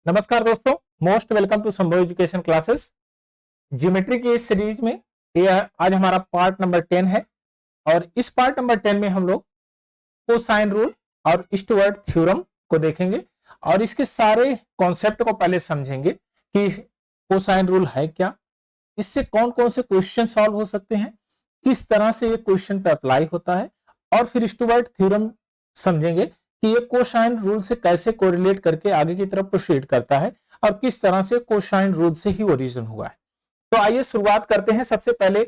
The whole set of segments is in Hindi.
नमस्कार दोस्तों, मोस्ट वेलकम टू संभव एजुकेशन क्लासेस। ज्योमेट्री की इस सीरीज में आज हमारा पार्ट नंबर 10 है और इस पार्ट नंबर 10 में हम लोग कोसाइन रूल और स्टुअर्ट थ्योरम को देखेंगे और इसके सारे कॉन्सेप्ट को पहले समझेंगे कि कोसाइन रूल है क्या, इससे कौन कौन से क्वेश्चन सॉल्व हो सकते हैं, किस तरह से ये क्वेश्चन पे अप्लाई होता है और फिर स्टुअर्ट थ्योरम समझेंगे कि ये कोसाइन रूल से कैसे कोरिलेट करके आगे की तरफ प्रोसीड करता है और किस तरह से कोसाइन रूल से ही ओरिजिन हुआ है। तो आइए शुरुआत करते हैं। सबसे पहले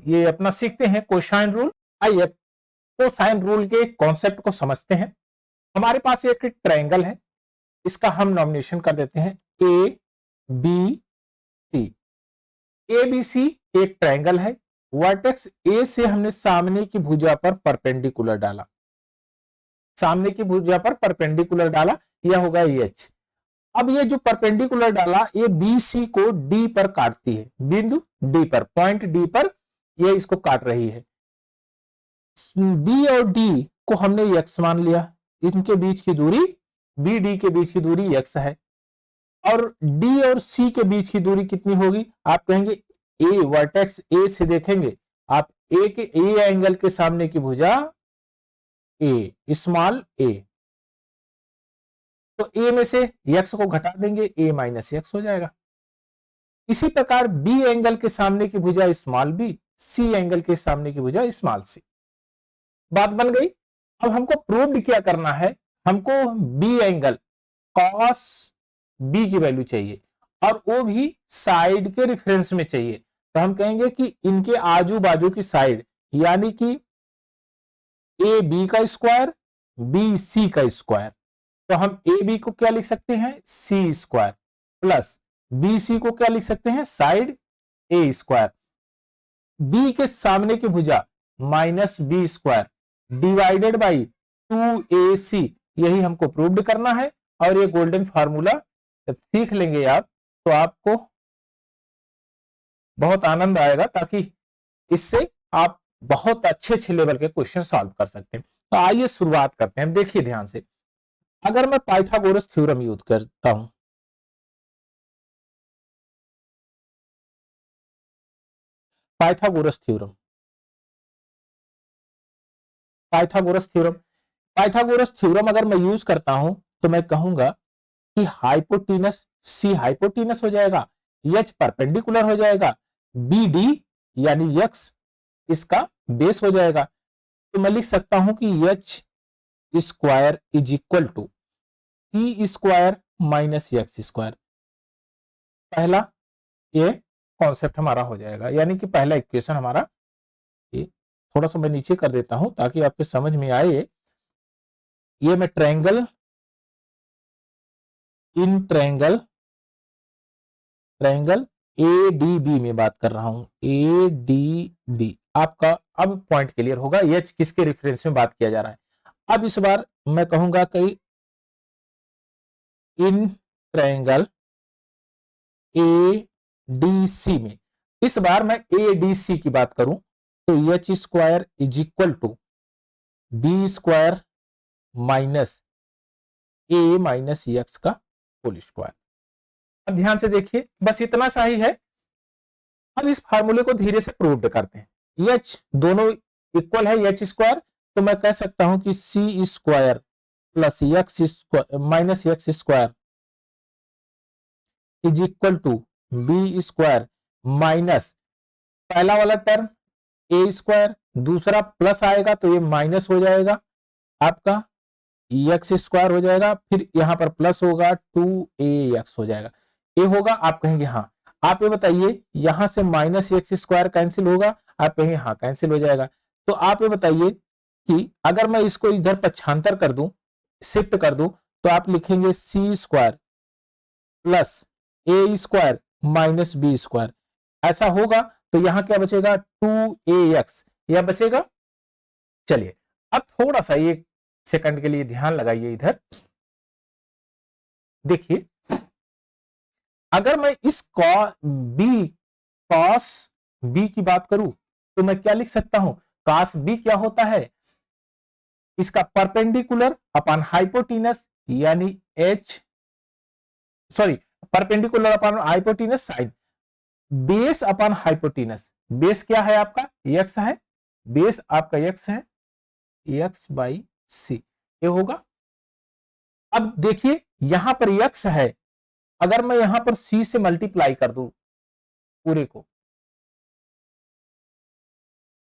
ये अपना सीखते हैं कोसाइन रूल। आइए कोसाइन रूल के कॉन्सेप्ट को समझते हैं। हमारे पास एक ट्रायंगल है, इसका हम नॉमिनेशन कर देते हैं A B C. A B C एक ट्रायंगल है। वर्टेक्स ए से हमने सामने की भुजा पर परपेंडिकुलर डाला, सामने की भुजा पर परपेंडिकुलर डाला, यह होगा एच। अब ये जो परपेंडिकुलर डाला ये बी सी को डी पर काटती है, बिंदु डी पर, पॉइंट डी पर ये इसको काट रही है। बी और डी को हमने एक्स मान लिया, इनके बीच की दूरी, बी डी के बीच की दूरी एक्स है और डी और सी के बीच की दूरी कितनी होगी? आप कहेंगे ए, वर्टेक्स ए से देखेंगे आप, ए के ए एंगल के सामने की भुजा ए, स्मॉल ए, तो ए में से एक्स को घटा देंगे, ए माइनस एक्स हो जाएगा। इसी प्रकार बी एंगल के सामने की भुजा स्मॉल बी, सी एंगल के सामने की भुजा स्मॉल सी। बात बन गई। अब हमको प्रूव क्या करना है? हमको बी एंगल कॉस बी की वैल्यू चाहिए और वो भी साइड के रेफरेंस में चाहिए। तो हम कहेंगे कि इनके आजू बाजू की साइड, यानी कि ए बी का स्क्वायर, बी सी का स्क्वायर, तो हम ए बी को क्या लिख सकते हैं? सी स्क्वायर, प्लस बी सी को क्या लिख सकते हैं? Side A square. बी के सामने की भुजा minus B square divided by 2ac, यही हमको प्रूव्ड करना है। और ये गोल्डन फार्मूला जब सीख लेंगे आप तो आपको बहुत आनंद आएगा, ताकि इससे आप बहुत अच्छे अच्छे लेवल के क्वेश्चन सॉल्व कर सकते हैं। तो आइए शुरुआत करते हैं। देखिए ध्यान से, अगर मैं पाइथागोरस थ्योरम यूज करता हूं, Pythagoras theorem, Pythagoras theorem, Pythagoras theorem अगर मैं यूज करता हूं तो मैं कहूंगा कि हाइपोटेनस सी हाइपोटेनस हो जाएगा, एच परपेंडिकुलर हो जाएगा, बी डी यानी एक्स इसका बेस हो जाएगा। तो मैं लिख सकता हूं कि H square is equal to C square minus x square. पहला ये कॉन्सेप्ट हमारा हो जाएगा, यानी कि पहला इक्वेशन हमारा। ये थोड़ा सा मैं नीचे कर देता हूं ताकि आपके समझ में आए। ये मैं triangle, in triangle, triangle A D B में बात कर रहा हूं, ए डी बी। आपका अब पॉइंट क्लियर होगा, एच किसके रेफरेंस में बात किया जा रहा है। अब इस बार मैं कहूंगा कि in triangle A D C में, इस बार मैं ए डी सी की बात करूं तो H square is equal to B square minus A minus X का होल स्क्वायर। अब ध्यान से देखिए, बस इतना सा ही है। अब इस फार्मूले को धीरे से प्रूव करते हैं। एच दोनों इक्वल है एच स्क्वायर, तो मैं कह सकता हूं कि C square plus X square minus x square is equal to B square minus, पहला वाला टर्म ए स्क्वायर, दूसरा प्लस आएगा तो ये माइनस हो जाएगा, आपका एक्स स्क्वायर हो जाएगा, फिर यहां पर प्लस होगा 2ax हो जाएगा। ये होगा, आप कहेंगे हाँ। आप ये बताइए, यहां से माइनस एक्स स्क्वायर कैंसिल होगा, आप कहेंगे हाँ कैंसिल हो जाएगा। तो आप ये बताइए कि अगर मैं इसको इधर पक्षांतर कर दूं, शिफ्ट कर दूं, तो आप लिखेंगे सी square plus A square minus B square, ऐसा होगा। तो यहां क्या बचेगा? 2ax यह बचेगा। चलिए अब थोड़ा सा एक सेकंड के लिए ध्यान लगाइए इधर। देखिए, अगर मैं इस बी कॉस बी की बात करूं तो मैं क्या लिख सकता हूं? कॉस बी क्या होता है? इसका परपेंडिकुलर अपॉन हाइपोटेनस, यानी H sorry, perpendicular upon hypotenuse sine, base upon hypotenuse, base क्या है आपका x है, बेस आपका x है, x बाई सी, ये होगा। अब देखिए यहां पर x है, अगर मैं यहां पर c से मल्टीप्लाई कर दूं पूरे को,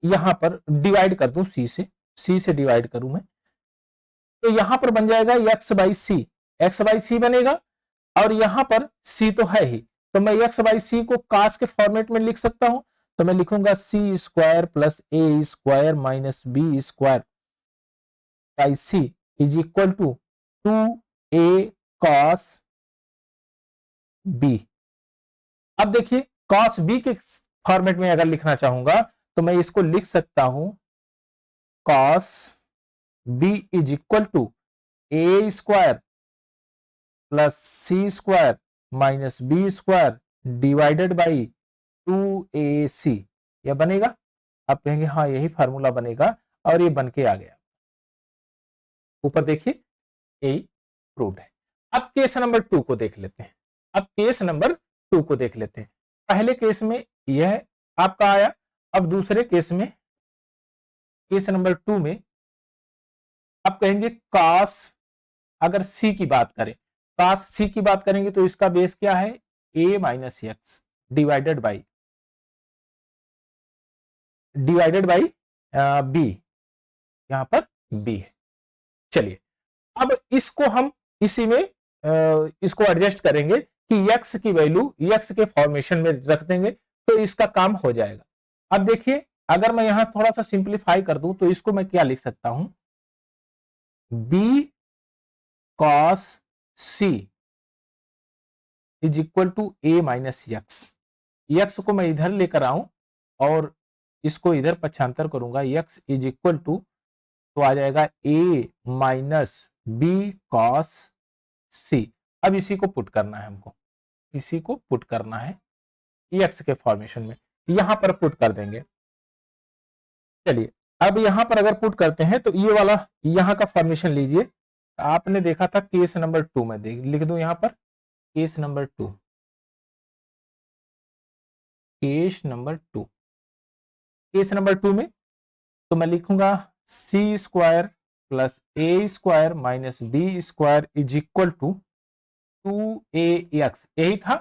यहां पर डिवाइड कर दूं c से डिवाइड करूं मैं, तो यहां पर बन जाएगा x by C, X by C बनेगा, और यहां पर c तो है ही, तो मैं x बाई सी को कास के फॉर्मेट में लिख सकता हूं, तो मैं लिखूंगा C square plus A square minus B square by C is equal to 2a cos b। अब देखिए cos b के फॉर्मेट में अगर लिखना चाहूंगा तो मैं इसको लिख सकता हूं cos b is equal to a square plus C square minus B square divided by 2ac, यह बनेगा। आप कहेंगे हाँ यही फार्मूला बनेगा, और ये बन के आ गया, ऊपर देखिए यही प्रूव्ड है। अब केस नंबर 2 को देख लेते हैं, अब केस नंबर 2 को देख लेते हैं। पहले केस में यह आपका आया, अब दूसरे केस में, केस नंबर 2 में आप कहेंगे cos, अगर c की बात करें, cos c की बात करेंगे तो इसका बेस क्या है, a minus x divided by b, यहां पर b है। चलिए अब इसको हम इसी में इसको एडजस्ट करेंगे कि x की वैल्यू x के फॉर्मेशन में रख देंगे तो इसका काम हो जाएगा। अब देखिए अगर मैं यहां थोड़ा सा सिंप्लीफाई कर दूं तो इसको मैं क्या लिख सकता हूं, b cos c is equal to a minus X को मैं इधर लेकर आऊं और इसको इधर पक्षांतर करूंगा, x इज इक्वल टू, तो आ जाएगा a minus B cos C. अब इसी को पुट करना है हमको, इसी को पुट करना है x के फॉर्मेशन में, यहां पर पुट कर देंगे। चलिए अब यहां पर अगर पुट करते हैं तो ये वाला यहां का फॉर्मेशन लीजिए, आपने देखा था केस नंबर 2 में, लिख दूं यहां पर case number 2, case number 2, case number 2 में तो मैं लिखूंगा C square plus A square minus B square is equal to 2ax, यही था।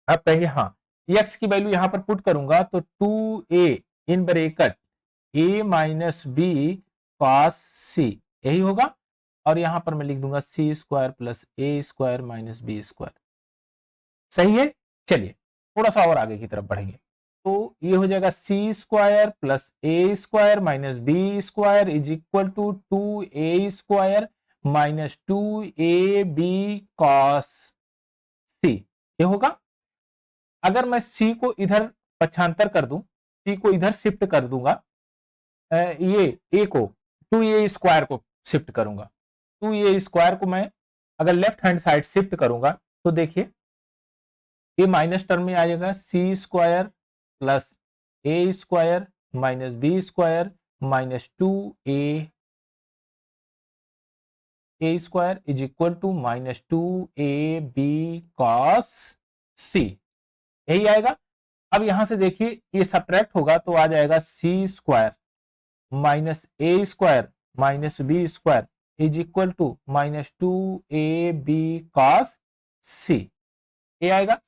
आप कहेंगे हाँ x की वैल्यू यहां पर पुट करूंगा तो 2a in bracket a minus B cos C, यही होगा, और यहां पर मैं लिख दूंगा C square plus A square minus B square, सही है। चलिए थोड़ा सा और आगे की तरफ बढ़ेंगे, तो ये हो जाएगा C square plus A square minus B square is equal to 2a square minus 2ab cos C, ये होगा। अगर मैं c को इधर पक्षांतर कर दूं, c को इधर शिफ्ट कर दूंगा, ये a को 2a स्क्वायर को शिफ्ट करूंगा, 2a स्क्वायर को मैं अगर लेफ्ट हैंड साइड शिफ्ट करूंगा तो देखिए ये माइनस टर्म में आ जाएगा C square plus A square minus B square minus 2a square is equal to minus 2ab cos C, यही आएगा। अब यहां से देखिए ये सब्ट्रैक्ट होगा तो आ जाएगा C square minus A square minus B square is equal to minus 2ab cos C, ये आएगा।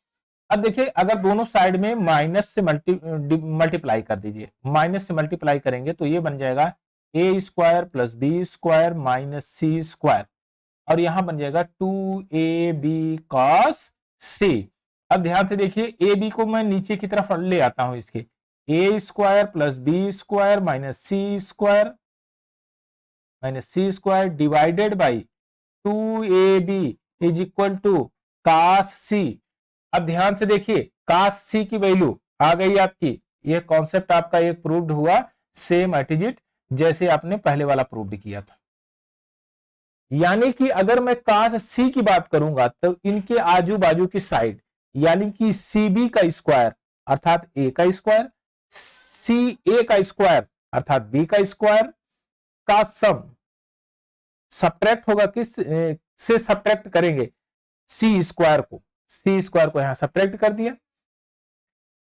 अब देखिए अगर दोनों साइड में माइनस से मल्टीप्लाई कर दीजिए, माइनस से मल्टीप्लाई करेंगे तो ये बन जाएगा A square plus B square minus C square, और यहां बन जाएगा 2ab कॉस सी। अब ध्यान से देखिए ए बी को मैं नीचे की तरफ ले आता हूं, इसके A square plus B square minus C square divided by 2ab is equal to cos C. अब ध्यान से देखिए कॉस सी की वैल्यू आ गई आपकी, यह कॉन्सेप्ट आपका एक प्रूव्ड हुआ, सेम एट इज इट जैसे आपने पहले वाला प्रूव्ड किया था। यानी कि अगर मैं cos c की बात करूंगा तो इनके आजू बाजू की साइड यानी कि cb का स्क्वायर अर्थात a का स्क्वायर, ca का स्क्वायर अर्थात b का स्क्वायर का सम सब्ट्रैक्ट होगा, किस से सब्ट्रैक्ट करेंगे, सी स्क्वायर को यहां सब्ट्रैक्ट कर दिया।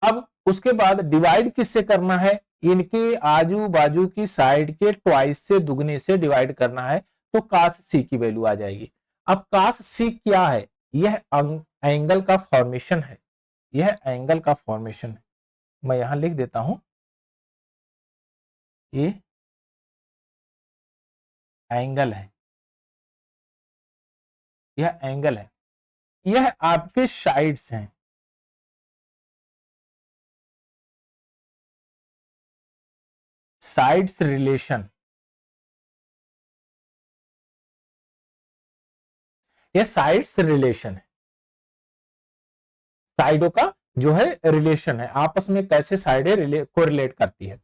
अब उसके बाद डिवाइड किससे करना है, इनके आजू बाजू की साइड के ट्वाइस से, दुगने से डिवाइड करना है, तो कास सी की वैल्यू आ जाएगी। अब कास सी क्या है, यह एंगल का फॉर्मेशन है, यह एंगल का फॉर्मेशन है। मैं यहां लिख देता हूं, ये एंगल है, यह एंगल है, यह आपके साइड्स हैं, साइड्स रिलेशन, यह साइड्स रिलेशन है, साइडों का जो है रिलेशन है, आपस में कैसे साइडें कोरिलेट करती है।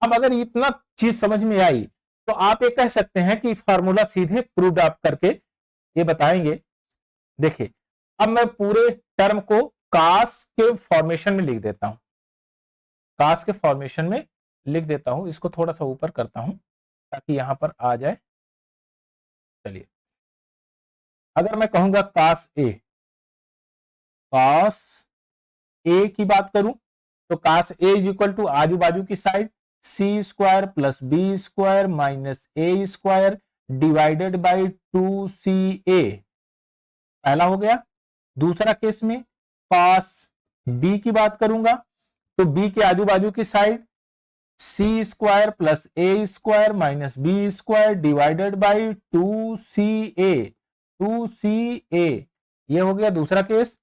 अब अगर इतना चीज समझ में आई तो आप ये कह सकते हैं कि फार्मूला सीधे प्रूव आप करके ये बताएंगे। देखिए अब मैं पूरे टर्म को कास के फॉर्मेशन में लिख देता हूं, कास के फॉर्मेशन में लिख देता हूं, इसको थोड़ा सा ऊपर करता हूं ताकि यहां पर आ जाए। चलिए अगर मैं कहूंगा कास ए, कास ए की बात करूं तो cos A is equal to आजू बाजू की side C square plus B square minus A square divided by 2ca, पहला हो गया। दूसरा केस में कास बी की बात करूंगा तो बी के आजू बाजू की side C square plus A square minus B square divided by 2ca, ये हो गया दूसरा केस।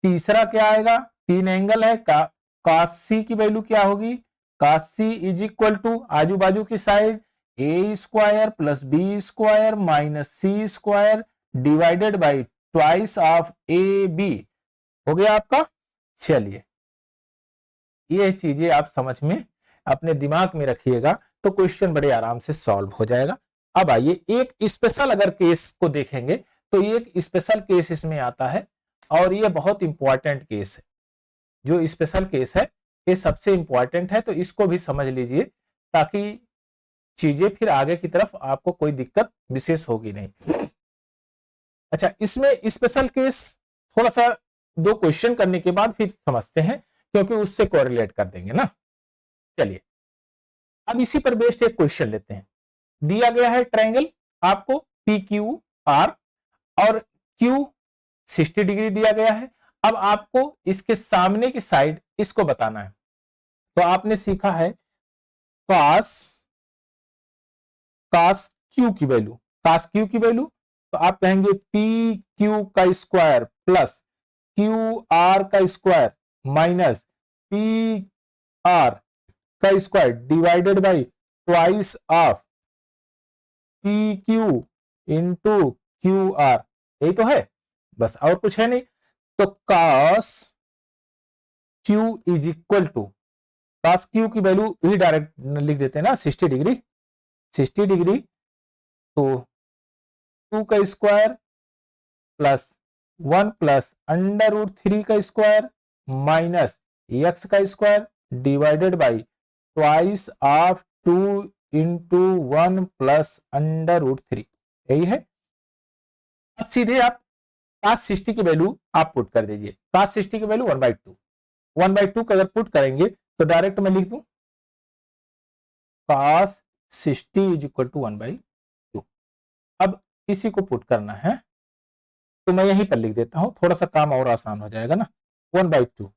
तीसरा क्या आएगा, तीन एंगल है, कास सी की वैल्यू क्या होगी, cos C is equal to आजू बाजू की side A square plus B square minus C square divided by twice of A B, हो गया आपका। चलिए ये चीजें आप समझ में अपने दिमाग में रखिएगा तो क्वेश्चन बड़े आराम से सॉल्व हो जाएगा। अब आइए एक स्पेशल अगर केस को देखेंगे तो एक स्पेशल केस इसमें आता है और ये बहुत इंपॉर्टेंट केस है। जो स्पेशल केस है ये सबसे इंपॉर्टेंट है, तो इसको भी समझ लीजिए ताकि चीजें फिर आगे की तरफ आपको कोई दिक्कत विशेष होगी नहीं। अच्छा इसमें स्पेशल केस थोड़ा सा दो क्वेश्चन करने के बाद फिर समझते हैं क्योंकि उससे कोरिलेट कर देंगे ना। चलिए अब इसी पर बेस्ड एक क्वेश्चन लेते हैं। दिया गया है ट्रायंगल आपको पी क्यू आर और क्यू 60 डिग्री दिया गया है। अब आपको इसके सामने की साइड इसको बताना है। तो आपने सीखा है कास क्यू की वैल्यू, कास क्यू की वैल्यू तो आप कहेंगे पी क्यू का स्क्वायर प्लस क्यू आर का स्क्वायर माइनस पी आर का square divided by twice of P Q into Q R, यही तो है बस, और कुछ है नहीं। तो cos Q is equal to, cos Q की वैल्यू ही डायरेक्ट लिख देते हैं ना 60 डिग्री, 60 डिग्री तो 2 का square plus 1 plus under root 3 का स्क्वायर माइनस एक्स का square divided by twice of 2 into 1 plus under root 3, यही है। अब सीधे आप कास 60 की वैल्यू आप पुट कर दीजिए, कास 60 की वैल्यू 1/2, 1/2 का अगर पुट करेंगे तो डायरेक्ट मैं लिख दूं कास 60 इज इक्वल टू 1/2। अब इसी को पुट करना है तो मैं यहीं पर लिख देता हूं, थोड़ा सा काम और आसान हो जाएगा ना। 1/2,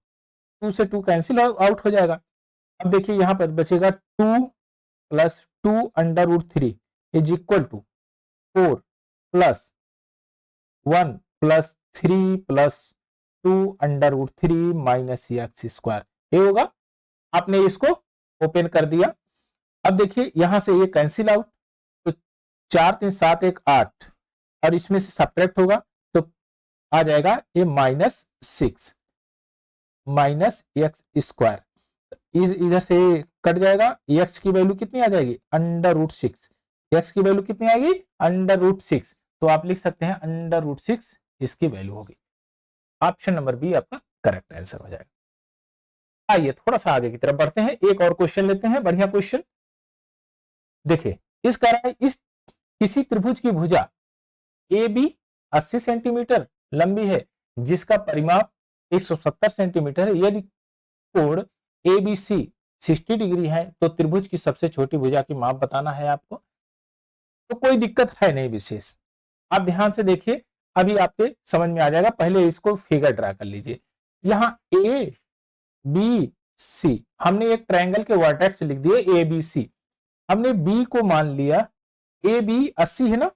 2 से 2 कैंसिल आउट हो जाएगा। अब देखिए यहां पर बचेगा 2 plus 2 under root 3 is equal to 4 plus 1 plus 3 plus 2 under root 3 minus x square, ये होगा। आपने इसको ओपन कर दिया। अब देखिए यहां से ये कैंसिल आउट, तो 4 3 7 1 8 और इसमें से सब्ट्रैक्ट होगा तो आ जाएगा ये -6 माइनस एक्स स्क्वायर, इधर से कट जाएगा। एक्स की वैल्यू कितनी आ जाएगी अंडर रूट 6, एक्स की वैल्यू कितनी आएगी अंडर रूट 6, तो आप लिख सकते हैं अंडर रूट 6 इसकी वैल्यू होगी। ऑप्शन नंबर बी आपका करेक्ट आंसर हो जाएगा। आइए थोड़ा सा आगे की तरफ बढ़ते हैं, एक और क्वेश्चन लेते हैं, बढ़िया क्वेश्चन। देखिए इस किसी त्रिभुज की भुजा ए बी 80 सेंटीमीटर लंबी है, जिसका परिमाप 170 सेंटीमीटर है। यदि कोण ABC 60 डिग्री है तो त्रिभुज की सबसे छोटी भुजा की माप बताना है आपको। तो कोई दिक्कत है नहीं विशेष, आप ध्यान से देखिए, अभी आपके समझ में आ जाएगा। पहले इसको फिगर ड्रा कर लीजिए। यहाँ ABC हमने एक ट्रायंगल के वर्टेक्स लिख दिए ABC। हमने B को मान लिया, AB 80 है ना,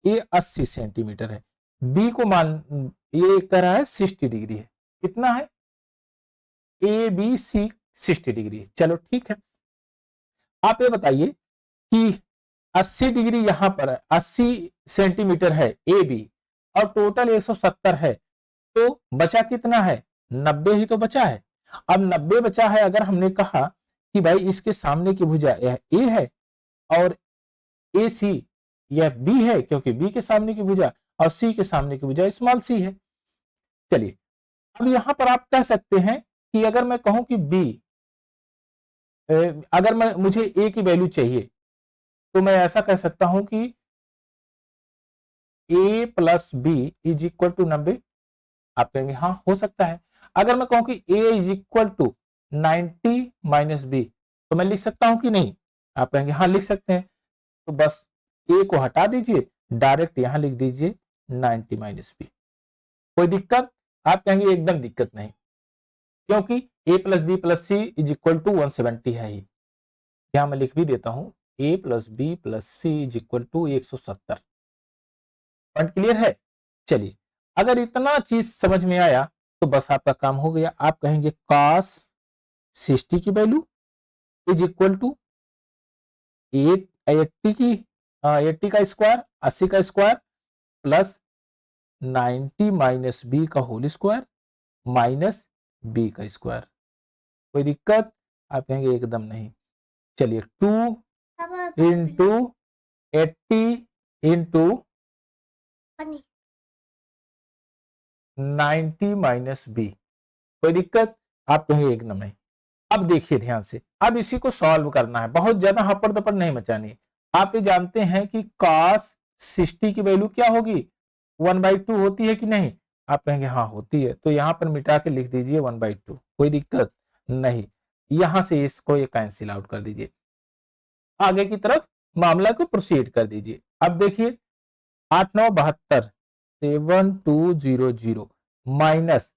ये 80 सेंटीमीटर है। B को मान, ये कह रहा है 60 डिग्री है। कितना है? ABC 60 डिग्री है। चलो ठीक है, आप ये बताइए कि 80 डिग्री यहां पर है, 80 सेंटीमीटर है AB और टोटल 170 है, तो बचा कितना है? 90 ही तो बचा है। अब 90 बचा है, अगर हमने कहा कि भाई इसके सामने की भुजा यह A है और AC यह B है, क्योंकि B के सामने की भुजा और C के सामने की भुजा स्मॉल c है। चलिए, अब यहां पर आप कह सकते हैं कि अगर मैं कहूं कि B, अगर मुझे A की वैल्यू चाहिए, तो मैं ऐसा कह सकता हूं कि A plus B is equal to 90। आप कहेंगे हाँ हो सकता है। अगर मैं कहूं कि A is equal to 90 minus B, तो मैं लिख सकता हूं कि नहीं? आप कहेंगे हाँ लिख सकते हैं। तो बस A को हटा दीजिए, डायरेक्ट यहां लिख दीजिए 90 माइनस B। कोई दिक्कत? आप कहेंगे एकदम दिक्कत नहीं, क्योंकि A plus B plus C is equal to 170 है ही। यहां मैं लिख भी देता हूं, A plus B plus C is equal to 170। Point clear है? चलिए, अगर इतना चीज समझ में आया तो बस आपका काम हो गया। आप कहेंगे cos 60 की वैल्यू इज इक्वल टू 80 का स्क्वायर, 80 का स्क्वायर प्लस 90 माइनस बी का होल स्क्वायर माइनस बी का स्क्वायर। कोई दिक्कत? आप कहेंगे एकदम नहीं। चलिए, 2 इंटू 80 इंटू 90 माइनस बी। कोई दिक्कत? आप कहेंगे एकदम नहीं। अब देखिए ध्यान से, अब इसी को सॉल्व करना है, बहुत ज्यादा हपड़ दपड़ नहीं मचानी। आप ये जानते हैं कि cos 60 की वैल्यू क्या होगी? 1/2 होती है कि नहीं? आप कहेंगे हाँ होती है, तो यहां पर मिटा के लिख दीजिए 1/2। कोई दिक्कत नहीं, यहां से इसको ये कैंसिल आउट कर दीजिए, आगे की तरफ मामला को प्रोसीड कर दीजिए। अब देखिए 8 9 72 7200 minus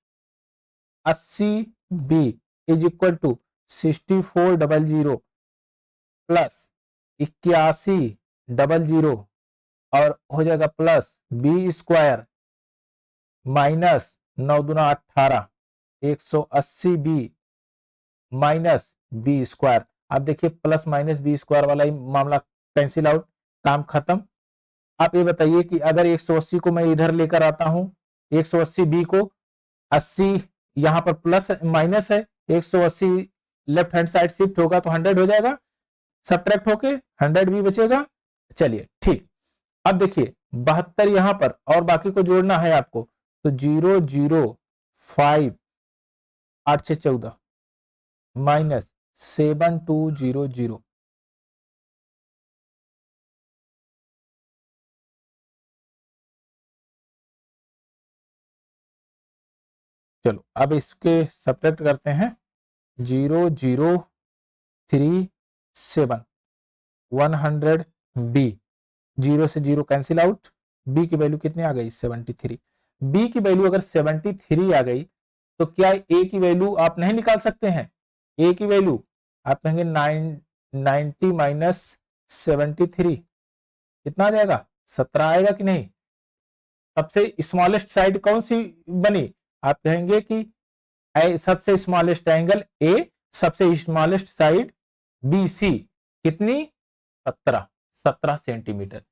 80B is equal to 6400 plus 8100 और हो जाएगा प्लस बी स्क्वायर माइनस 9 दूना 18 180B माइनस बी स्क्वायर। आप देखिए प्लस माइनस बी स्क्वायर वाला ही मामला कैंसिल आउट, काम खत्म। आप ये बताइए कि अगर 180 को मैं इधर लेकर आता हूं, 180 बी को 80 यहां पर प्लस माइनस है, 180 लेफ्ट हैंड साइड शिफ्ट होगा तो 100 हो जाएगा, सब्ट्रैक्ट होके 100 भी बचेगा। चलिए ठीक, अब देखिए 72 यहां पर और बाकी को जोड़ना है आपको, तो 0 0 5 8 से 14 माइनस 7200। चलो अब इसके सब्ट्रैक्ट करते हैं, 0 0 3 7 100 बी, 0 से 0 कैंसिल आउट, बी की वैल्यू कितनी आ गई? 73। बी की वैल्यू अगर 73 आ गई तो क्या ए की वैल्यू आप नहीं निकाल सकते हैं? ए की वैल्यू आप कहेंगे 90 माइनस 73 कितना आ जाएगा? 17 आएगा कि नहीं? सबसे स्मॉलेस्ट साइड कौन सी बनी? आप कहेंगे कि सबसे स्मॉलेस्ट एंगल ए, सबसे स्मॉलेस्ट साइड बी सी, कितनी? 17 सेंटीमीटर।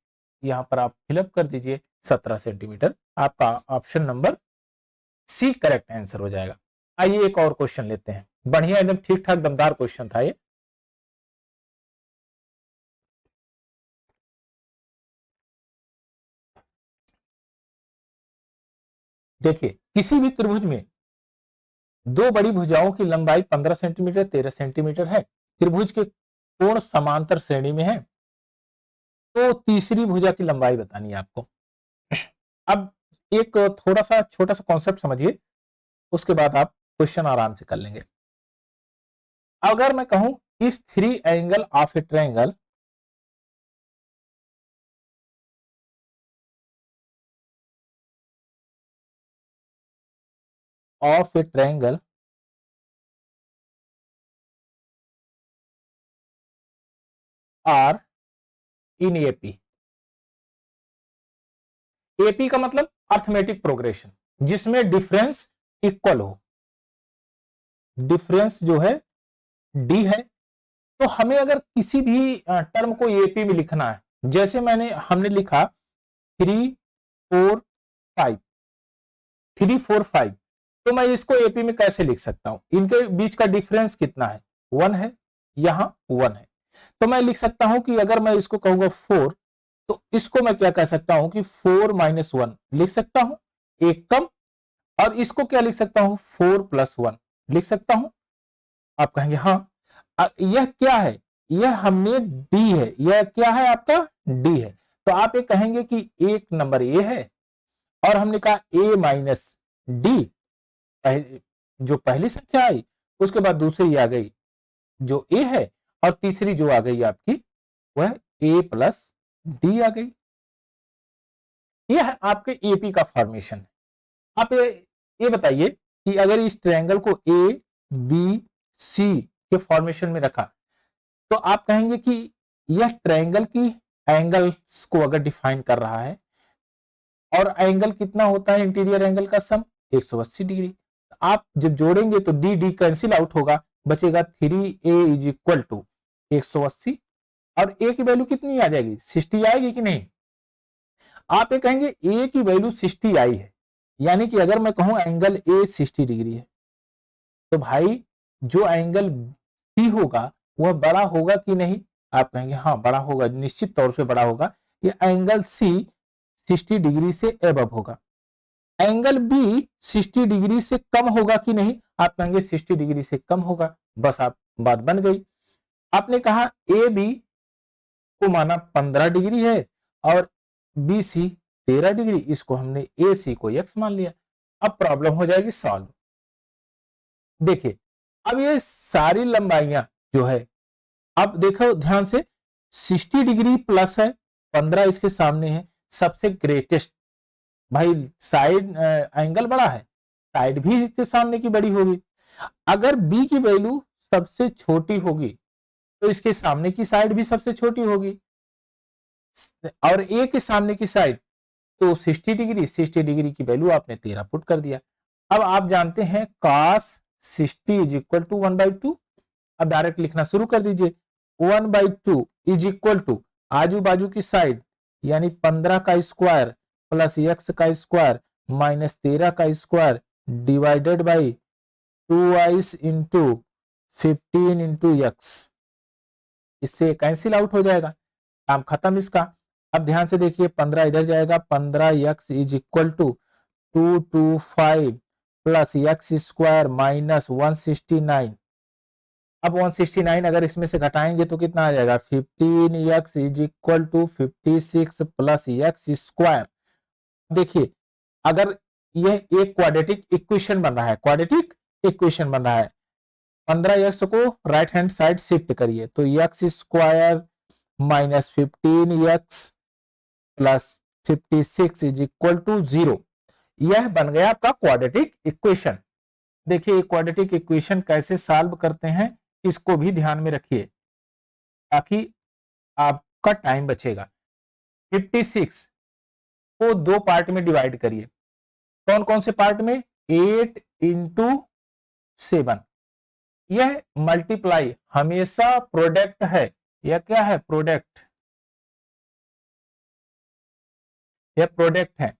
यहां पर आप फिलअप कर दीजिए 17 सेंटीमीटर, आपका option number C correct answer हो जाएगा। आइए एक और क्वेश्चन लेते हैं, बढ़िया एकदम ठीक ठाक दमदार क्वेश्चन था ये। देखिए, किसी भी त्रिभुज में दो बड़ी भुजाओं की लंबाई 15 सेंटीमीटर 13 सेंटीमीटर है, त्रिभुज के कोण समांतर श्रेणी में है, तो तीसरी भुजा की लंबाई बतानी है आपको। अब एक थोड़ा सा छोटा सा कॉन्सेप्ट समझिए, उसके बाद आप क्वेश्चन आराम से कर लेंगे। अगर मैं कहूं इस 3 angle of a triangle are in AP. AP का मतलब अर्थमेटिक प्रोग्रेशन, जिसमें डिफरेंस इक्वल हो, डिफरेंस जो है डी है। तो हमें अगर किसी भी टर्म को एपी में लिखना है, जैसे हमने लिखा 3 4 5, 3 4 5, तो मैं इसको एपी में कैसे लिख सकता हूं? इनके बीच का डिफरेंस कितना है? 1 है, यहां 1 है। तो मैं लिख सकता हूं कि अगर मैं इसको कहूंगा 4, तो इसको मैं क्या कह सकता हूं कि 4 - 1 लिख सकता हूं, एक कम। और इसको क्या लिख सकता हूं? 4 + 1 लिख सकता हूं। आप कहेंगे हाँ, यह क्या है? यह हमने डी है, यह क्या है आपका? डी है। तो आप ये कहेंगे कि एक नंबर ए है, और हमने कहा ए माइनस डी, जो पहली संख्या आई, उसके बाद दूसरी आ गई जो ए है, और तीसरी जो आ गई आपकी वह ए प्लस डी आ गई। यह है आपके एपी का फॉर्मेशन है। आप ये बताइए कि अगर इस ट्रायंगल को ए बी सी के फॉर्मेशन में रखा, तो आप कहेंगे कि यह ट्रायंगल की एंगल्स को अगर डिफाइन कर रहा है, और एंगल कितना होता है इंटीरियर एंगल का सम? 180 डिग्री। आप जब जोड़ेंगे तो डी डी कैंसिल आउट होगा, बचेगा 3a = 180। और ए की वैल्यू कितनी आ जाएगी? 60 आएगी कि नहीं? आप ये कहेंगे ए की वैल्यू 60 आई है, यानी कि अगर मैं कहूं एंगल ए 60 डिग्री है, तो भाई जो एंगल बी होगा वह बड़ा होगा कि नहीं? आप कहेंगे हाँ बड़ा होगा, निश्चित तौर से बड़ा होगा। ये एंगल सी 60 डिग्री से एबव होगा। एंगल बी 60 डिग्री से कम होगा कि नहीं? आप कहेंगे 60 डिग्री से कम होगा। बस आप बात बन गई। आपने कहा ए बी को माना 15 डिग्री है, और बी सी 13 डिग्री, इसको हमने ए सी को एक्स मान लिया। अब प्रॉब्लम हो जाएगी सॉल्व। देखिए, अब ये सारी लंबाइयां जो है, अब देखो ध्यान से, 60 डिग्री प्लस है, 15 इसके सामने है, सबसे ग्रेटेस्ट। भाई साइड एंगल बड़ा है, साइड भी इसके सामने की बड़ी होगी। अगर बी की वैल्यू सबसे छोटी होगी, तो इसके सामने की साइड भी सबसे छोटी होगी, और ए के सामने की साइड तो 60 डिग्री, 60 डिग्री की वैल्यू आपने 13 पुट कर दिया। अब आप जानते हैं cos 60 = 1/2। अब डायरेक्ट लिखना शुरू कर दीजिए। 1/2 = आजू बाजू की साइड, यानी 15 का स्क्वायर प्लस x का स्क्वायर माइनस 13 का square divided by 2y into 15 into x। इससे कैंसिल आउट हो जाएगा, काम खत्म इसका। अब ध्यान से देखिए, 15 इधर जाएगा, 15x = 225 plus x square minus 169। अब 169 अगर इसमें से घटाएंगे तो कितना आ जाएगा? 15x = 56 plus x square. देखिए, अगर यह एक क्वाड्रेटिक इक्वेशन बन रहा है, क्वाड्रेटिक इक्वेशन बन रहा है, 15x को राइट हैंड साइड शिफ्ट करिए, तो x square minus 15x plus 56 = 0। यह बन गया आपका क्वाड्रेटिक इक्वेशन। देखिए क्वाड्रेटिक इक्वेशन कैसे सॉल्व करते हैं, इसको भी ध्यान में रखिए, ताकि आपका टाइम बचेगा। 56 को 2 पार्ट में डिवाइड करिए। कौन कौन से पार्ट में? 8 इंटू 7। यह मल्टीप्लाई हमेशा प्रोडक्ट है। यह क्या है? प्रोडक्ट। यह प्रोडक्ट है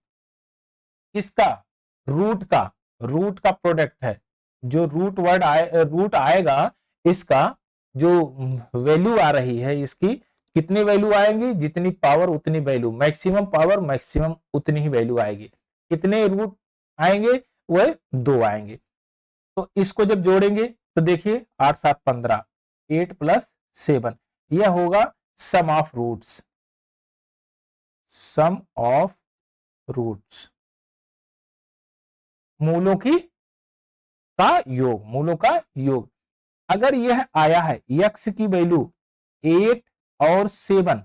इसका, रूट का, रूट का प्रोडक्ट है। जो रूट आएगा, इसका जो वैल्यू आ रही है, इसकी कितनी वैल्यू आएंगी? जितनी पावर उतनी वैल्यू, मैक्सिमम पावर मैक्सिमम उतनी ही वैल्यू आएगी। कितने रूट आएंगे? वह 2 आएंगे। तो इसको जब जोड़ेंगे तो देखिए 8 7 15, 8 प्लस 7, यह होगा sum of roots, sum of roots. मूलों का योग। अगर यह आया है x की वैल्यू 8 और 7,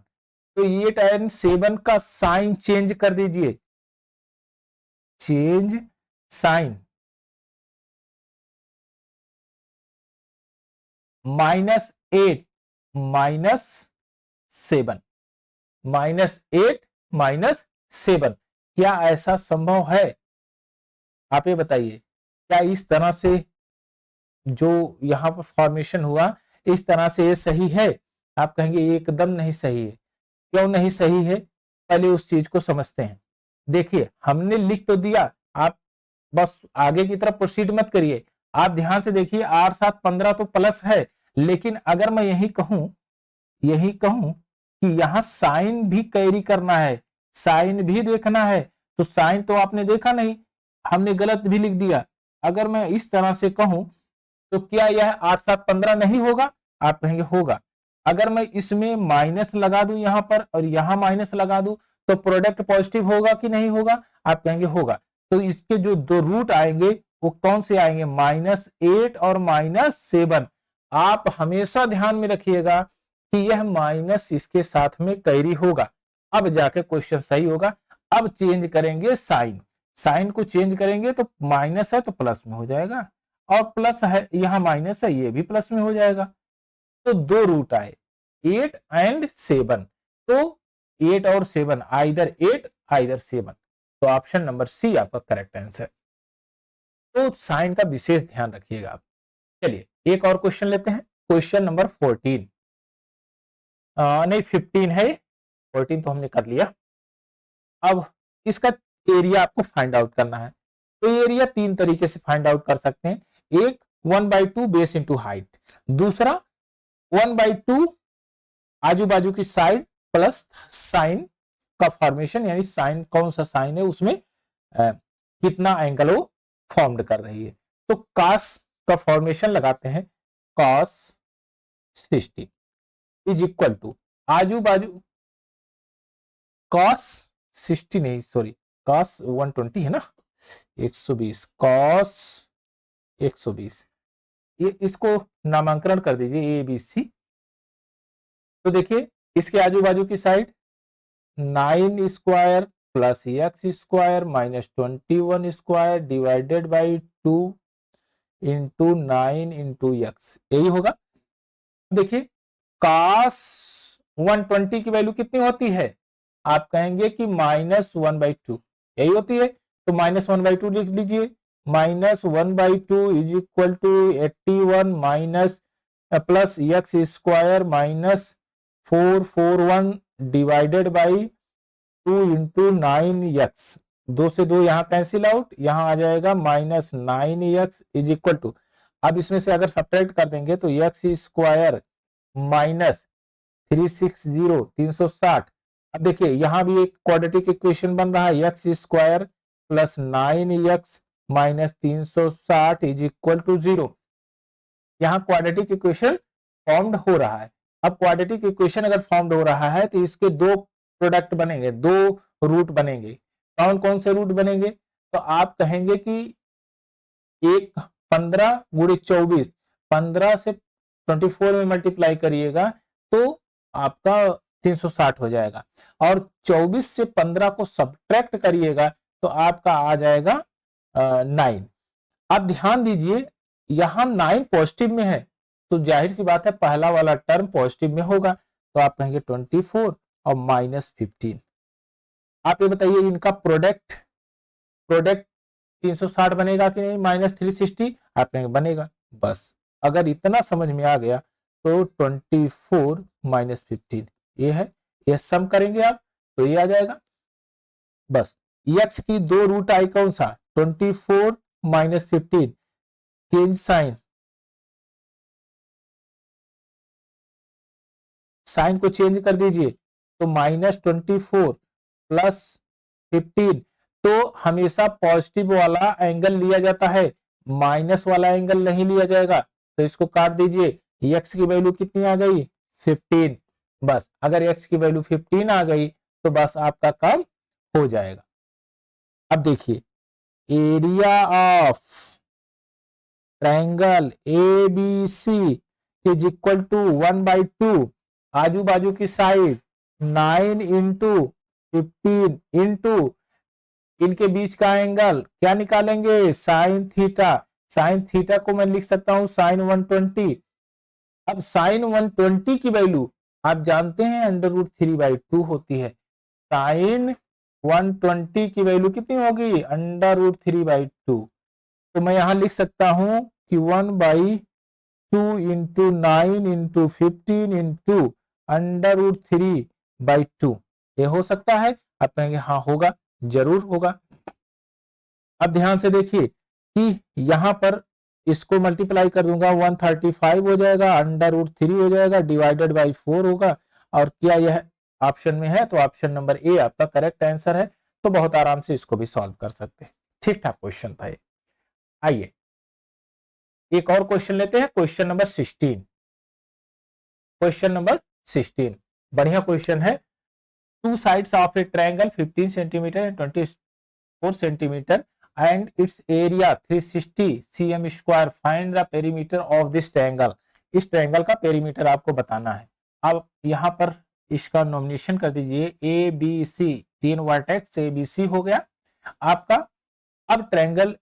तो 8 एंड 7 का साइन चेंज कर दीजिए, चेंज साइन, -8 -7, -8 -7, क्या ऐसा संभव है? आप ये बताइए, क्या इस तरह से जो यहां पर फॉर्मेशन हुआ इस तरह से ये सही है? आप कहेंगे एकदम नहीं सही है। क्यों नहीं सही है? पहले उस चीज को समझते हैं। देखिए हमने लिख तो दिया, आप बस आगे की तरफ प्रोसीड मत करिए। आप ध्यान से देखिए 8 7 15 तो प्लस है, लेकिन अगर मैं यही कहूं कि यहां साइन भी कैरी करना है, साइन भी देखना है, तो साइन तो आपने देखा नहीं, हमने गलत भी लिख दिया। अगर मैं इस तरह से कहूं तो क्या यह 8 7 15 नहीं होगा? आप कहेंगे होगा। अगर मैं इसमें माइनस लगा दूं यहां पर और यहां माइनस लगा दूं तो प्रोडक्ट पॉजिटिव होगा कि नहीं होगा? आप कहेंगे होगा। तो इसके जो दो रूट आएंगे वो कौन से आएंगे? -8 और -7। आप हमेशा ध्यान में रखिएगा कि यह माइनस इसके साथ में कैरी होगा, अब जाके क्वेश्चन सही होगा। अब चेंज करेंगे साइन, साइन को चेंज करेंगे तो माइनस है तो प्लस में हो जाएगा, और प्लस है यहां माइनस है ये भी प्लस में हो जाएगा। तो दो रूट आए 8 एंड 7, तो 8 और 7, आइदर 8 आइदर 7, तो ऑप्शन नंबर सी आपका करेक्ट आंसर। तो साइन का विशेष ध्यान रखिएगा आप। चलिए एक और क्वेश्चन लेते हैं, क्वेश्चन नंबर 14, नहीं 15 है, 14 तो हमने कर लिया। अब इसका एरिया आपको फाइंड आउट करना है। तो एरिया तीन तरीके से फाइंड आउट कर सकते हैं, एक 1/2 बेस इंटू हाइट, दूसरा 1/2 आजू बाजू की साइड प्लस साइन का फॉर्मेशन, यानी साइन कौन सा साइन है उसमें कितना एंगल वो फॉर्म्ड कर रही है। तो कॉस का फॉर्मेशन लगाते हैं, कॉस 60 इज इक्वल टू आजू बाजू कॉस 60 नहीं सॉरी कॉस 120 है ना, 120 कॉस 120, ये इसको नामांकन कर दीजिए ABC। तो देखिए इसके आजू बाजू की side 9 square plus X square minus 21 square divided by 2 into 9 into x, यही होगा। देखिए cos 120 की वैल्यू कितनी होती है? आप कहेंगे कि -1/2 यही होती है, तो -1/2 लिख लीजिए। -1/2 is equal to 81 minus plus X square minus 441 divided by 2 into 9x, 2 से 2 यहाँ कैंसिल आउट, यहाँ आ जाएगा -9x इज इक्वल टू, अब इसमें से अगर सब्ट्रैक्ट कर देंगे तो एक्स स्क्वायर माइनस 360 अब देखिए यहां भी एक क्वाड्रेटिक इक्वेशन बन रहा है, X square plus 9x minus 360 is equal to 0। यहाँ क्वाड्रेटिक इक्वेशन फॉर्म्ड हो रहा है। अब क्वाड्रेटिक इक्वेशन अगर फॉर्म्ड हो रहा है तो इसके दो प्रोडक्ट बनेंगे, दो रूट बनेंगे। कौन कौन से रूट बनेंगे? तो आप कहेंगे कि एक 15 गुणे 24, 15 से 24 में मल्टीप्लाई करिएगा तो आपका 360 हो जाएगा, और 24 से 15 को सब्ट्रैक्ट करिएगा तो आपका आ जाएगा 9। अब ध्यान दीजिए यहां 9 पॉजिटिव में है, तो जाहिर सी बात है पहला वाला टर्म पॉजिटिव में होगा, तो आप कहेंगे 24 और -15। आप ये बताइए इनका प्रोडक्ट 360 बनेगा कि नहीं, -360? आप कहेंगे बनेगा। बस अगर इतना समझ में आ गया तो 24 -15 ये है, ये सम करेंगे आप तो ये आ जाएगा। बस x की दो रूट आई, कौन सा? 24 -15, चेंज साइन, साइन को चेंज कर दीजिए तो -24 +15, तो हमेशा पॉजिटिव वाला एंगल लिया जाता है, माइनस वाला एंगल नहीं लिया जाएगा। तो इसको काट दीजिए, x की वैल्यू कितनी आ गई? 15। बस अगर x की वैल्यू 15 आ गई तो बस आपका काम हो जाएगा। अब देखिए area of triangle ABC is equal to 1/2, आजू बाजू की साइड 9 इंटू 15 इंटू इनके बीच का एंगल क्या निकालेंगे, साइन थीटा। साइन थीटा को मैं लिख सकता हूं साइन 120। अब साइन 120 की वैल्यू आप जानते हैं √3/2 होती है। साइन 120 की वैल्यू कितनी होगी, √3/2। तो मैं यहां लिख सकता हूं कि 1/2 इंटू 9 इंटू 15 इंटू √3/2। ये हो सकता है? आप कहेंगे हाँ होगा, जरूर होगा। अब ध्यान से देखिए कि यहां पर इसको मल्टीप्लाई कर दूंगा 135 हो जाएगा, √3 हो जाएगा, डिवाइडेड बाई 4 होगा। और क्या यह ऑप्शन में है? तो ऑप्शन नंबर ए आपका करेक्ट आंसर है। तो बहुत आराम से इसको भी सॉल्व कर सकते हैं। ठीक ठाक क्वेश्चन था ये। आइए एक और क्वेश्चन लेते हैं, क्वेश्चन नंबर 16। क्वेश्चन नंबर 16 बढ़िया क्वेश्चन है। Two sides of a triangle 15 centimetre and 24 centimetre and its area 360 cm square, find the perimeter of this triangle। इस ट्रायंगल का पेरीमीटर आपको बताना है। अब यहाँ पर इसका नॉमिनेशन कर दीजिए ABC, 3 वर्टेक्स ABC हो गया आपका। अब ट्रायंगल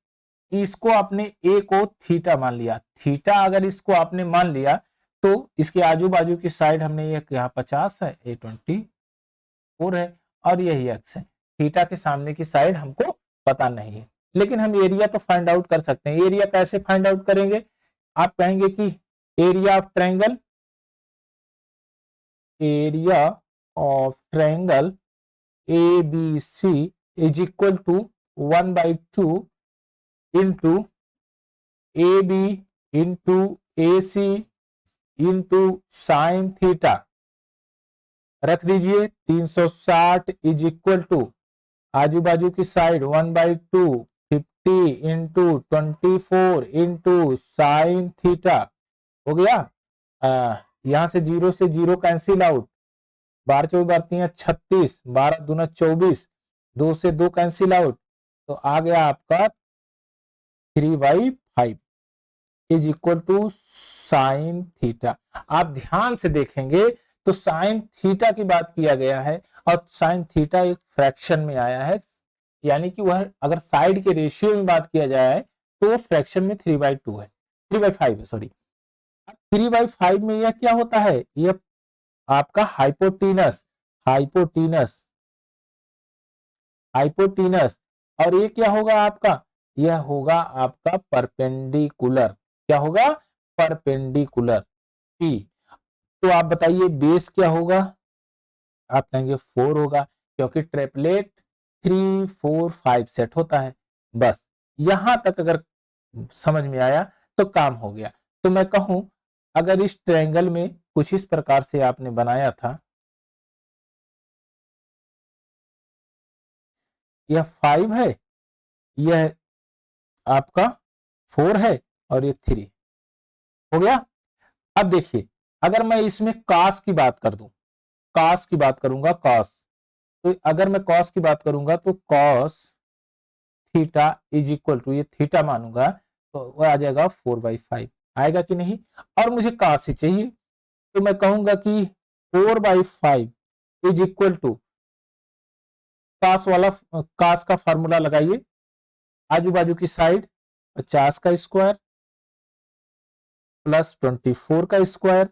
इसको आपने A को थीटा मान लिया। थीटा अगर इसको आपने मान लिया तो इसके आजू बाजू की साइड हमने ये यहाँ 50 है, A 24 है और यही एक्स है। थीटा के सामने की साइड हमको पता नहीं है, लेकिन हम एरिया तो फाइंड आउट कर सकते हैं। एरिया कैसे फाइंड आउट करेंगे? आप कहेंगे कि area of triangle, area of triangle ABC is equal to 1/2 into AB into AC into sine theta. रख दीजिए 360 इज इक्वल टू आजू बाजू की side 1/2 50 into 24 into sine theta हो गया। यहां से 0 से 0 कैंसिल आउट, 12 चौबीस 36, 12 दूना 24, 2 से 2 कैंसिल आउट, तो आ गया आपका 3/5 is equal to sine theta. आप ध्यान से देखेंगे तो साइन थीटा की बात किया गया है और साइन थीटा एक फ्रैक्शन में आया है, यानी कि वह अगर साइड के रेशियो में बात किया जाए तो फ्रैक्शन में 3/2 है, 3/5 है सॉरी। 3/5 में यह क्या होता है, यह आपका हाइपोटीनस, हाइपोटीनस, हाइपोटीनस। और ये क्या होगा आपका, यह होगा आपका परपेंडिकुलर। क्या होगा, परपेंडिकुलर P। तो आप बताइए बेस क्या होगा, आप कहेंगे 4 होगा, क्योंकि ट्रिपलेट 3 4 5 सेट होता है। बस यहां तक अगर समझ में आया तो काम हो गया। तो मैं कहूं अगर इस ट्रायंगल में कुछ इस प्रकार से आपने बनाया था, यह 5 है, यह आपका 4 है और ये 3 हो गया। अब देखिए अगर मैं इसमें कॉस की बात कर दूं, कॉस की बात करूंगा, कॉस, तो अगर मैं कॉस की बात करूंगा तो cos theta is equal to, ये थीटा मानूंगा तो वह आ जाएगा 4/5, आएगा कि नहीं। और मुझे कॉस ही चाहिए तो मैं कहूंगा कि 4/5 इज इक्वल टू कॉस वाला, कॉस का फार्मूला लगाइए, आजू बाजू की साइड 50 का स्क्वायर प्लस 24 का square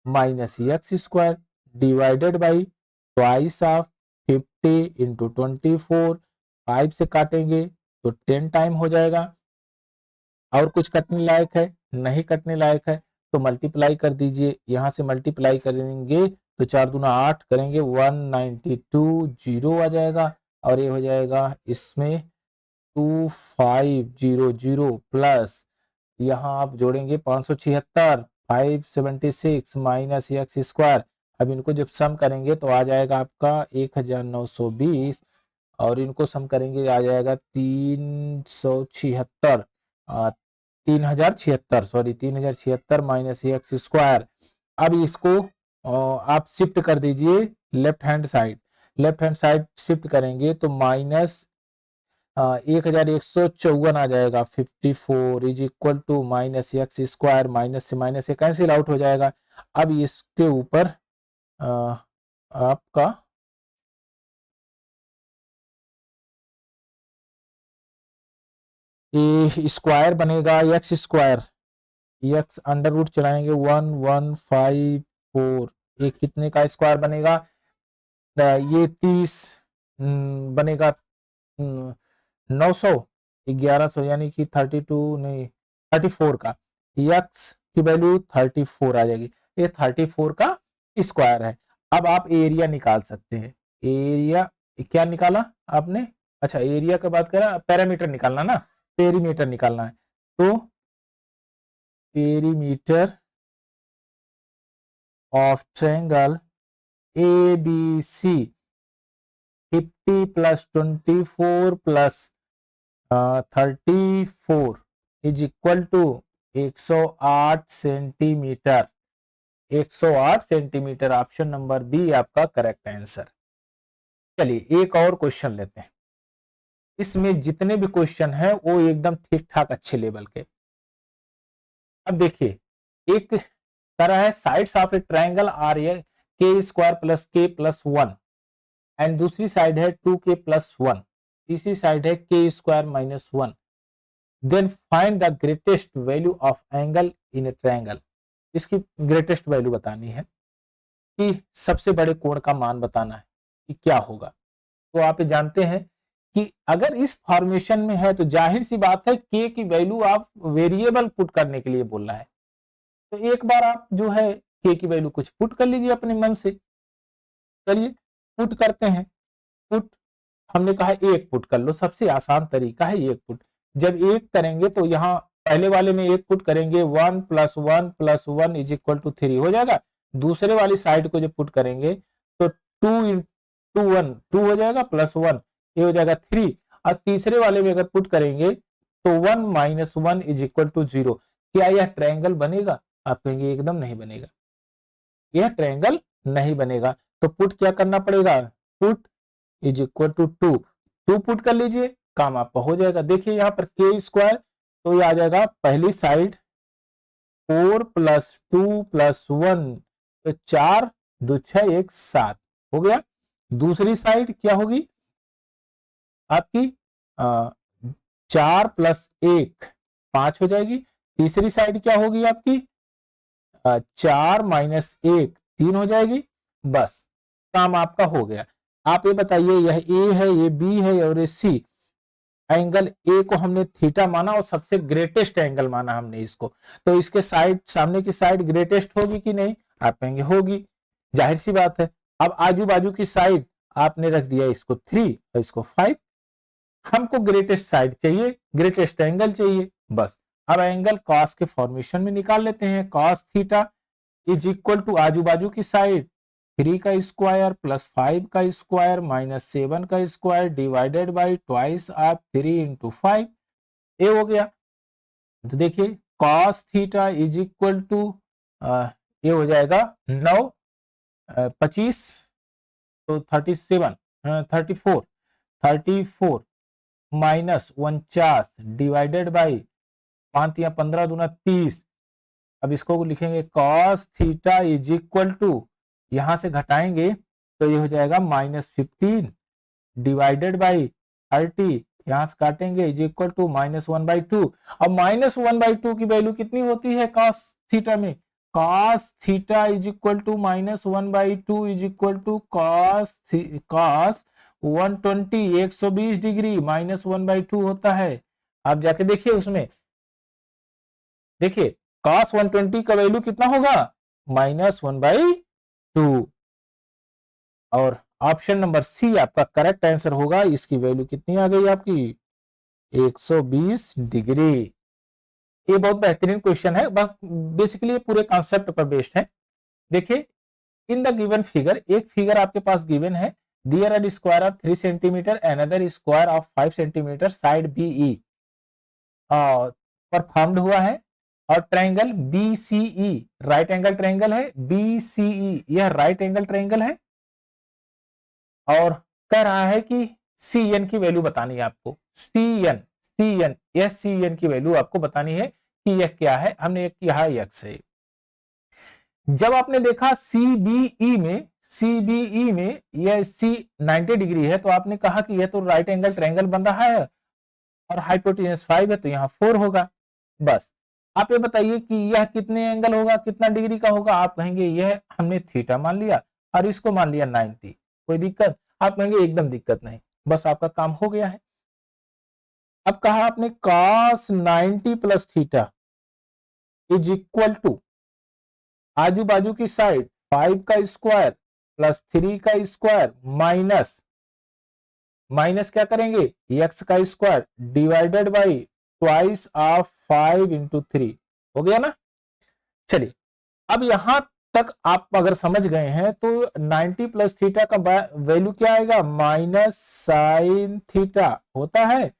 minus x square divided by twice of 50 into 24, 5 से काटेंगे तो 10 टाइम हो जाएगा। और कुछ कटने लायक है? नहीं कटने लायक है, तो मल्टीप्लाई कर दीजिए, यहां से मल्टीप्लाई करेंगे तो 4 दूना 8 करेंगे 192 जीरो आ जाएगा। और ये हो जाएगा इसमें 2500 प्लस यहाँ आप जोड़ेंगे 576, 576 माइनस एक्स स्क्वायर। अब इनको जब सम करेंगे तो आ जाएगा आपका 1920 और इनको सम करेंगे आ जाएगा 376, 3076 सॉरी 3076 माइनस एक्स स्क्वायर। अब इसको आप शिफ्ट कर दीजिए left hand side, left hand side shift करेंगे तो माइनस 1154 आ जाएगा। 54 is equal to minus x square, minus से माइनस से कैंसिल आउट हो जाएगा। अब इसके ऊपर आपका ये स्क्वायर बनेगा, X square, X under root चलाएंगे 1154, ये कितने का स्क्वायर बनेगा? ये 30 बनेगा 900, 1100 यानी कि 32 नहीं 34 का, एक्स की वैल्यू 34 आ जाएगी। ये 34 का स्क्वायर है। अब आप एरिया निकाल सकते हैं। एरिया क्या निकाला आपने? अच्छा, एरिया की बात करा, पैरामीटर निकालना ना, पेरीमीटर निकालना है। तो perimeter of triangle ABC 50 plus 24 plus 34 is equal to 108 centimetre. 108 centimetre, option number B आपका करेक्ट आंसर। चलिए एक और क्वेश्चन लेते हैं। इसमें जितने भी क्वेश्चन हैं वो एकदम ठीक ठाक अच्छे लेवल के। अब देखिए, एक तरह है sides of a triangle are a K square plus K plus 1 and दूसरी साइड है 2k प्लस 1, तीसरी साइड है K square minus 1। Then find the greatest value of angle in a triangle. इसकी ग्रेटेस्ट वैल्यू बतानी है कि सबसे बड़े कोण का मान बताना है कि क्या होगा। तो आप जानते हैं कि अगर इस फॉर्मेशन में है तो जाहिर सी बात है के की वैल्यू आप वेरिएबल पुट करने के लिए बोल रहा है। तो एक बार आप जो है के की वैल्यू कुछ पुट कर लीजिए अपने मन से। चलिए पुट करते हैं। पुट हमने कहा एक पुट कर लो, सबसे आसान तरीका है एक पुट। जब एक करेंगे तो यहाँ पहले वाले में एक पुट करेंगे 1 plus 1 plus 1 is equal to 3 हो जाएगा। दूसरे वाली साइड को जब पुट करेंगे तो 2 इंटू 1 2 हो जाएगा, प्लस 1 ये हो जाएगा 3। और तीसरे वाले में अगर पुट करेंगे तो 1 माइनस 1 इज इक्वल टू 0। क्या यह ट्रायंगल बनेगा? आप कहेंगे एकदम नहीं बनेगा, यह ट्रायंगल नहीं बनेगा। तो पुट क्या करना पड़ेगा? Put is equal to 2 put कर लीजिए, काम आपका हो जाएगा। देखिए यहाँ पर के स्क्वायर तो ये आ जाएगा पहली साइड 4 प्लस 2 प्लस 1 तो 4 2 6 1 7 हो गया। दूसरी साइड क्या होगी आपकी 4 प्लस 1 5 हो जाएगी। तीसरी साइड क्या होगी आपकी 4 माइनस 1 3 हो जाएगी। बस काम आपका हो गया। आप ये बताइए यह ए है, ये बी है और ये सी। एंगल ए को हमने थीटा माना और सबसे ग्रेटेस्ट एंगल माना हमने इसको, तो इसके साइड सामने की साइड ग्रेटेस्ट होगी कि नहीं? आप कहेंगे होगी, जाहिर सी बात है। अब आजू बाजू की साइड आपने रख दिया इसको 3 और इसको 5। हमको ग्रेटेस्ट साइड चाहिए, ग्रेटेस्ट एंगल चाहिए, बस। अब एंगल कॉस के फॉर्मेशन में निकाल लेते हैं। Cos theta is equal to आजू बाजू की साइड 3 का स्क्वायर प्लस 5 का स्क्वायर माइनस 7 का square divided by twice of 3 into 5। ये हो गया। तो देखिए cos theta is equal to ये हो जाएगा 9 25 तो 37 34 माइनस 49 डिवाइडेड बाई 5 या 15 दूना 30। अब इसको लिखेंगे cos theta is equal to, यहां से घटाएंगे तो ये हो जाएगा माइनस 15 डिवाइडेड बाई 30, यहां से काटेंगे इज इक्वल टू माइनस 1/2। अब माइनस 1/2 की वैल्यू कितनी होती है कॉस थीटा में? Cos theta is equal to minus 1/2 is equal to cos 120 120 degree minus 1/2 होता है। आप जाके देखिए उसमें, देखिए cos 120 का वैल्यू कितना होगा? माइनस 1/2। और ऑप्शन नंबर सी आपका करेक्ट आंसर होगा। इसकी वैल्यू कितनी आ गई आपकी? 120 डिग्री। ये बहुत बेहतरीन क्वेश्चन है, बस बेसिकली ये पूरे कॉन्सेप्ट पर बेस्ड है। देखिए इन द गिवन फिगर, एक फिगर आपके पास गिवन है, there an square of 3 centimetre another square of 5 centimetre side BE performed हुआ है। और triangle BCE right angle triangle है। बीसीई यह राइट एंगल ट्रायंगल है और कह रहा है कि सीएन की वैल्यू बतानी है आपको। सी एन, सी एन, यह सी एन की वैल्यू आपको बतानी है कि यह क्या है। हमने एक किया है एक्स है। जब आपने देखा सीबीई में यह सी 90 डिग्री है, तो आपने कहा कि यह तो राइट एंगल ट्रायंगल बन रहा है और हाइपोटेन्यूज 5 है, तो यहाँ 4 होगा। बस आप ये बताइए कि यह कितने एंगल होगा, कितना डिग्री का होगा। आप कहेंगे यह हमने थीटा मान लिया और इसको मान लिया 90, कोई दिक्कत? आप कहेंगे एकदम दिक्कत नहीं, बस आपका काम हो गया है। अब कहा आपने cos 90 plus theta is equal to आजू बाजू की साइड 5 का स्क्वायर प्लस 3 का स्क्वायर माइनस क्या करेंगे, x का square divided by twice of 5 into 3। हो गया ना। चलिए अब यहां तक आप अगर समझ गए हैं तो 90 प्लस थीटा का वैल्यू क्या आएगा, माइनस साइन थीटा होता है।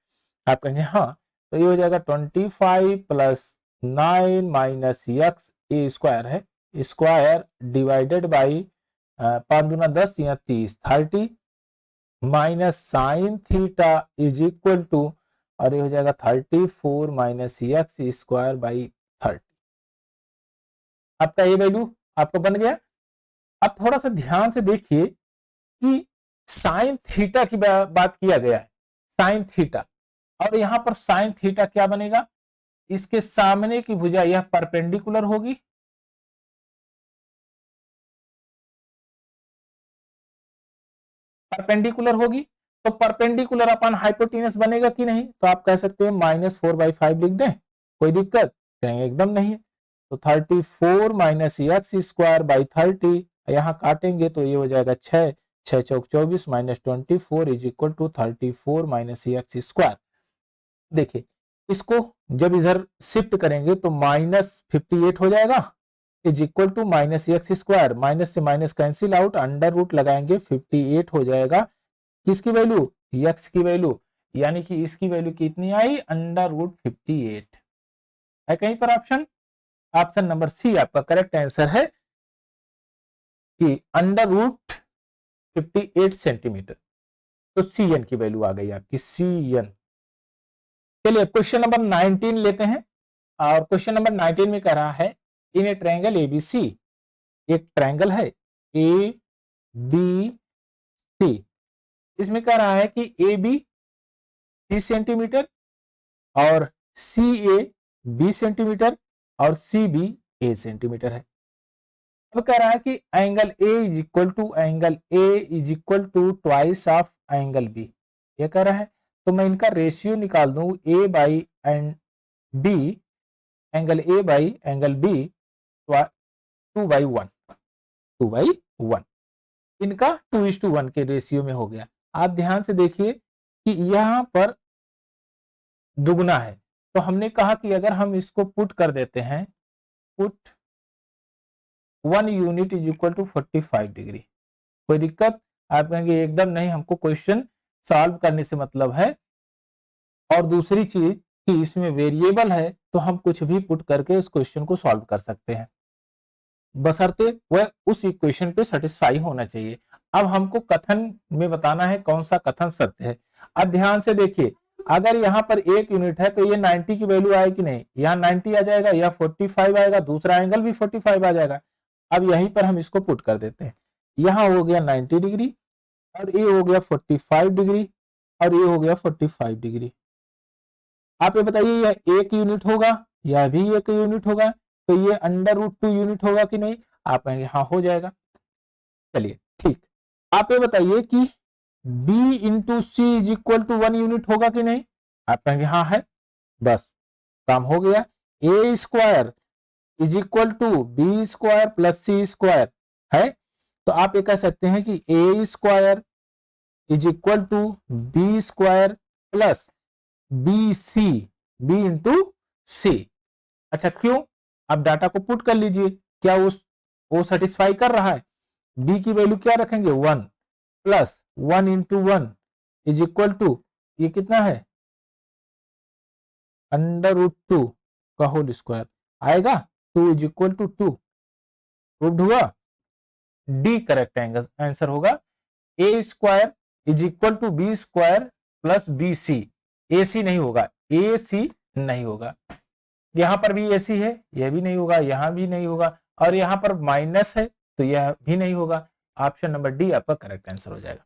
आप कहेंगे हाँ, तो ये हो जाएगा 25 plus 9 minus x a square है, स्क्वायर डिवाइडेड बाई 5 दूना 10 या 30 30 minus sine theta is equal to, और ये हो जाएगा 34 माइनस एक्स स्क्वायर बाई 30। आपका ये वैल्यू आपको बन गया। अब थोड़ा सा ध्यान से देखिए कि साइन थीटा की बात किया गया है, साइन थीटा, और यहां पर साइन थीटा क्या बनेगा, इसके सामने की भुजा यह परपेंडिकुलर होगी, परपेंडिकुलर होगी, तो परपेंडिकुलर अपन हाइपोटेनस बनेगा कि नहीं। तो आप कह सकते हैं -4/5 लिख दें, कोई दिक्कत? कहेंगे एकदम नहीं है। तो 34 माइनस एक्स स्क्वायर बाई 30, यहाँ काटेंगे तो ये हो जाएगा 6 6 चौक 24 minus 24 is equal to 34 minus x square. देखिए इसको जब इधर शिफ्ट करेंगे तो -58 हो जाएगा is equal to minus x square, minus से minus cancel out, under root लगाएंगे 58 हो जाएगा। किसकी वैल्यू, एक्स की वैल्यू, यानी कि इसकी वैल्यू कितनी आई, अंडर रूट 58 है कहीं पर ऑप्शन। ऑप्शन नंबर सी आपका करेक्ट आंसर है कि अंडर रूट 58 सेंटीमीटर। तो सी एन की वैल्यू आ गई आपकी, सी एन। चलिए क्वेश्चन नंबर 19 लेते हैं, और क्वेश्चन नंबर 19 में कह रहा है इन ए ट्रायंगल एबीसी, एक ट्रायंगल है ए बी सी, इसमें कह रहा है कि ए बी 30 सेंटीमीटर और सी ए 20 सेंटीमीटर और सी बी 8 सेंटीमीटर है। अब कह रहा है कि angle A is equal to twice of angle B, ये कह रहा है। तो मैं इनका रेशियो निकाल दूं, A by and B, angle A by angle B 2/1, 2/1, इनका 2:1 के रेशियो में हो गया। आप ध्यान से देखिए कि यहां पर दुगना है, तो हमने कहा कि अगर हम इसको पुट कर देते हैं, put 1 unit is equal to 45 degree, कोई दिक्कत? आप कहेंगे एकदम नहीं, हमको क्वेश्चन सॉल्व करने से मतलब है, और दूसरी चीज कि इसमें वेरिएबल है तो हम कुछ भी पुट करके इस क्वेश्चन को सॉल्व कर सकते हैं, बशर्ते वह उस इक्वेशन पे सेटिस्फाई होना चाहिए। अब हमको कथन में बताना है कौन सा कथन सत्य है। अब ध्यान से देखिए, अगर यहाँ पर 1 यूनिट है तो ये 90 की वैल्यू आएगी नहीं, यहाँ 90 आ जाएगा, या 45 आएगा, दूसरा एंगल भी 45 आ जाएगा। अब यहीं पर हम इसको पुट कर देते हैं, यहाँ हो गया 90 डिग्री और ये हो गया 45 डिग्री और ये हो गया 45 डिग्री। आप ये बताइए यह 1 यूनिट होगा, यह भी 1 यूनिट होगा, तो ये अंडर रूट 2 यूनिट होगा कि नहीं? आप कहेंगे हाँ हो जाएगा। चलिए ठीक, आप ये बताइए कि b into C is equal to 1 unit होगा कि नहीं? आप कहेंगे हाँ है, बस काम हो गया। A square is equal to B square plus C square है, तो आप ये कह सकते हैं कि A square is equal to B square plus B C, B into C. अच्छा क्यों? आप डाटा को पुट कर लीजिए, क्या वो सेटिस्फाई कर रहा है। बी की वैल्यू क्या रखेंगे, 1 plus 1 into 1 is equal to, ये कितना है, अंडर रूट 2 का होल स्क्वायर आएगा, 2 इज इक्वल टू 2। प्रूव्ड हुआ, डी करेक्ट आंसर होगा। A square is equal to B square plus B C, AC नहीं होगा, AC नहीं होगा। यहाँ पर भी AC है, यह भी नहीं होगा, यहाँ भी नहीं होगा, और यहाँ पर माइनस है तो यह भी नहीं होगा। ऑप्शन नंबर डी आपका करेक्ट आंसर हो जाएगा।